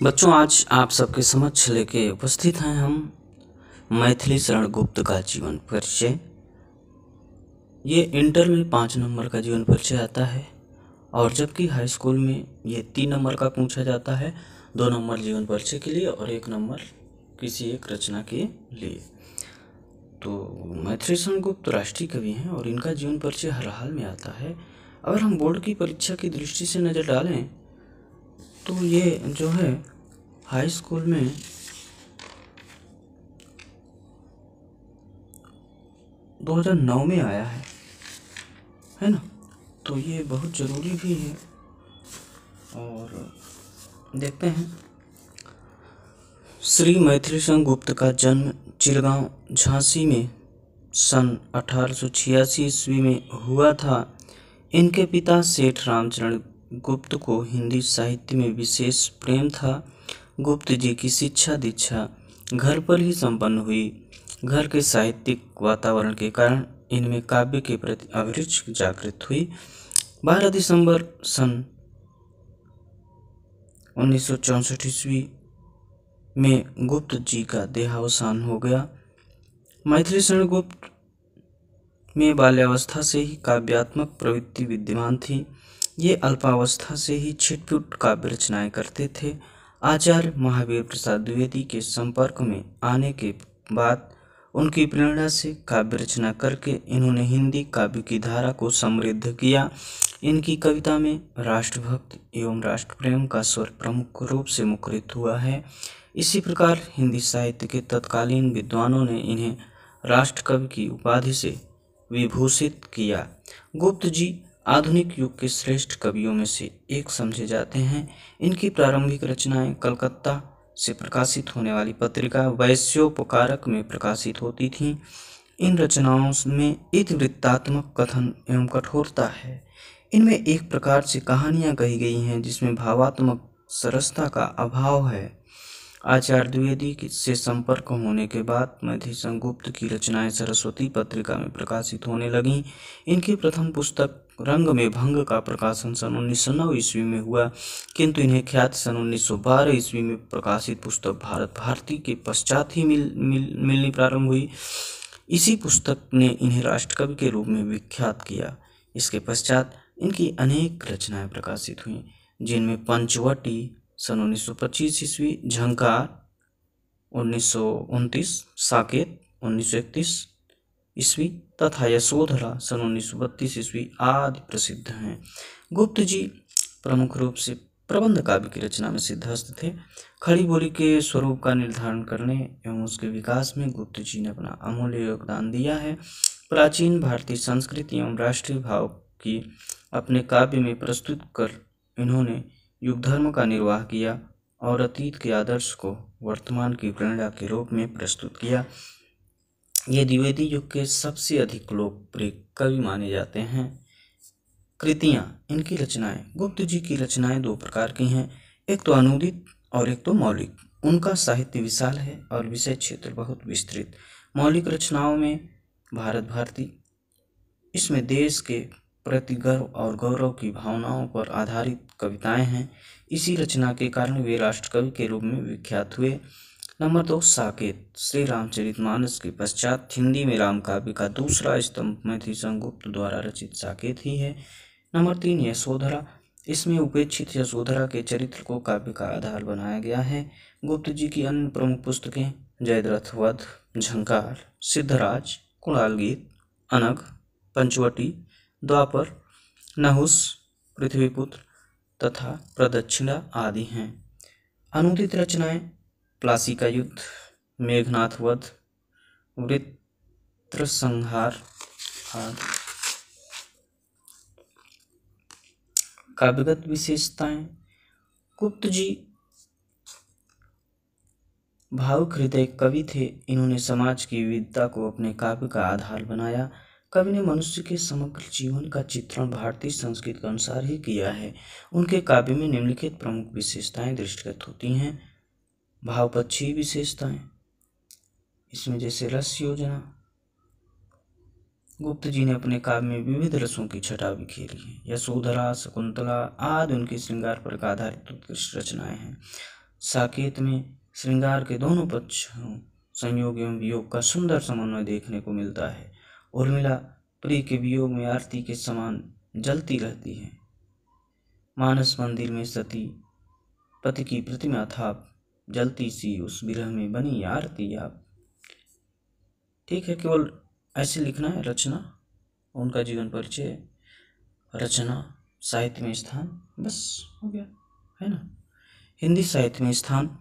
बच्चों, आज आप सबके समक्ष लेके उपस्थित हैं हम मैथिली शरण गुप्त का जीवन परिचय। ये इंटर में 5 नंबर का जीवन परिचय आता है और जबकि हाई स्कूल में ये 3 नंबर का पूछा जाता है, 2 नंबर जीवन परिचय के लिए और 1 नंबर किसी एक रचना के लिए। तो मैथिली शरण गुप्त राष्ट्रीय कवि हैं और इनका जीवन परिचय हर हाल में आता है। अगर हम बोर्ड की परीक्षा की दृष्टि से नज़र डालें तो ये जो है हाई स्कूल में 2009 में आया है ना। तो ये बहुत ज़रूरी भी है। और देखते हैं, श्री मैथिली शरण गुप्त का जन्म चिरगांव झांसी में सन 1886 ईस्वी में हुआ था। इनके पिता सेठ रामचरण गुप्त को हिंदी साहित्य में विशेष प्रेम था। गुप्त जी की शिक्षा दीक्षा घर पर ही संपन्न हुई। घर के साहित्यिक वातावरण के कारण इनमें काव्य के प्रति अभिरुचि जागृत हुई। 12 दिसंबर सन 1964 ईस्वी में गुप्त जी का देहावसान हो गया। मैथिली शरण गुप्त में बाल्यावस्था से ही काव्यात्मक प्रवृत्ति विद्यमान थी। ये अल्पावस्था से ही छिटपुट काव्य रचनाएं करते थे। आचार्य महावीर प्रसाद द्विवेदी के संपर्क में आने के बाद उनकी प्रेरणा से काव्य रचना करके इन्होंने हिंदी काव्य की धारा को समृद्ध किया। इनकी कविता में राष्ट्रभक्ति एवं राष्ट्र प्रेम का स्वर प्रमुख रूप से मुखरित हुआ है। इसी प्रकार हिंदी साहित्य के तत्कालीन विद्वानों ने इन्हें राष्ट्रकवि की उपाधि से विभूषित किया। गुप्त जी आधुनिक युग के श्रेष्ठ कवियों में से एक समझे जाते हैं। इनकी प्रारंभिक रचनाएं कलकत्ता से प्रकाशित होने वाली पत्रिका वैश्योपकारक में प्रकाशित होती थीं। इन रचनाओं में इतिवृत्तात्मक कथन एवं कठोरता है। इनमें एक प्रकार से कहानियां कही गई हैं जिसमें भावात्मक सरसता का अभाव है। आचार्य द्विवेदी से संपर्क होने के बाद मैथिली शरण गुप्त की रचनाएं सरस्वती पत्रिका में प्रकाशित होने लगीं। इनकी प्रथम पुस्तक रंग में भंग का प्रकाशन सन 1909 ईस्वी में हुआ, किंतु इन्हें ख्याति सन 1912 ईस्वी में प्रकाशित पुस्तक भारत भारती के पश्चात ही मिलनी प्रारंभ हुई। इसी पुस्तक ने इन्हें राष्ट्रकवि के रूप में विख्यात किया। इसके पश्चात इनकी अनेक रचनाएं प्रकाशित हुईं, जिनमें पंचवटी सन 1925 ईस्वी, झंकार 1929, साकेत 1931 ईस्वी तथा यशोधरा सन 1932 ईस्वी आदि प्रसिद्ध हैं। गुप्त जी प्रमुख रूप से प्रबंध काव्य की रचना में सिद्धहस्त थे। खड़ी बोली के स्वरूप का निर्धारण करने एवं उसके विकास में गुप्त जी ने अपना अमूल्य योगदान दिया है। प्राचीन भारतीय संस्कृति एवं राष्ट्रीय भाव की अपने काव्य में प्रस्तुत कर इन्होंने युग धर्म का निर्वाह किया और अतीत के आदर्श को वर्तमान की प्रेरणा के रूप में प्रस्तुत किया। ये द्विवेदी युग के सबसे अधिक लोकप्रिय कवि माने जाते हैं। कृतियाँ, इनकी रचनाएं, गुप्त जी की रचनाएं 2 प्रकार की हैं, एक तो अनुदित और एक तो मौलिक। उनका साहित्य विशाल है और विषय क्षेत्र बहुत विस्तृत। मौलिक रचनाओं में भारत भारती, इसमें देश के प्रति गर्व और गौरव की भावनाओं पर आधारित कविताएं हैं। इसी रचना के कारण वे राष्ट्रकवि के रूप में विख्यात हुए। नंबर 2 साकेत, श्री रामचरितमानस के पश्चात हिंदी में राम काव्य का दूसरा स्तंभ मैथिली शरण गुप्त द्वारा रचित साकेत ही है। नंबर 3 यशोधरा, इसमें उपेक्षित यशोधरा के चरित्र को काव्य का आधार बनाया गया है। गुप्त जी की अन्य प्रमुख पुस्तकें जयद्रथ वध, झंकार, सिद्धराज, कुणाल गीत, अनग, पंचवटी, द्वापर, नहुस, पृथ्वीपुत्र तथा प्रदक्षिणा आदि हैं। अनुदित रचनाएं प्लासी का युद्ध, मेघनाथ वध, वृत्रसंहार आदि। काव्यगत विशेषताएं, गुप्त जी भावुक हृदय कवि थे। इन्होंने समाज की विविधता को अपने काव्य का आधार बनाया। कवि ने मनुष्य के समग्र जीवन का चित्रण भारतीय संस्कृति के अनुसार ही किया है। उनके काव्य में निम्नलिखित प्रमुख विशेषताएं दृष्टिगत होती हैं। भावपक्षी विशेषताएं, इसमें जैसे रस योजना, गुप्त जी ने अपने काव्य में विविध रसों की छटा बिखेरी है। यशोधरा, शकुंतला आदि उनकी श्रृंगार पर आधारित उत्कृष्ट रचनाएं हैं। साकेत में श्रृंगार के दोनों पक्षों संयोग एवं वियोग का सुंदर समन्वय देखने को मिलता है। उर्मिला प्रिय के वियोग में आरती के समान जलती रहती है। मानस मंदिर में सती पति की प्रतिमा था, जलती सी उस विरह में बनी आरती आप। ठीक है, केवल ऐसे लिखना है। रचना, उनका जीवन परिचय, रचना, साहित्य में स्थान, बस हो गया, है ना। हिंदी साहित्य में स्थान।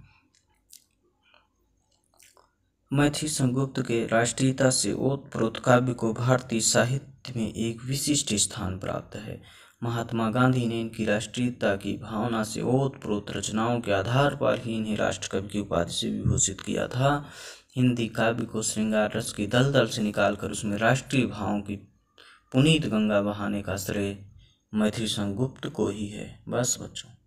मैथिली संगुप्त के राष्ट्रीयता से ओतप्रोत काव्य को भारतीय साहित्य में एक विशिष्ट स्थान प्राप्त है। महात्मा गांधी ने इनकी राष्ट्रीयता की भावना से ओतप्रोत रचनाओं के आधार पर ही इन्हें राष्ट्रकवि की उपाधि से विभूषित किया था। हिंदी काव्य को श्रृंगार रस की दलदल से निकालकर उसमें राष्ट्रीय भावों की पुनीत गंगा बहाने का श्रेय मैथिली संगुप्त को ही है। बस बच्चों।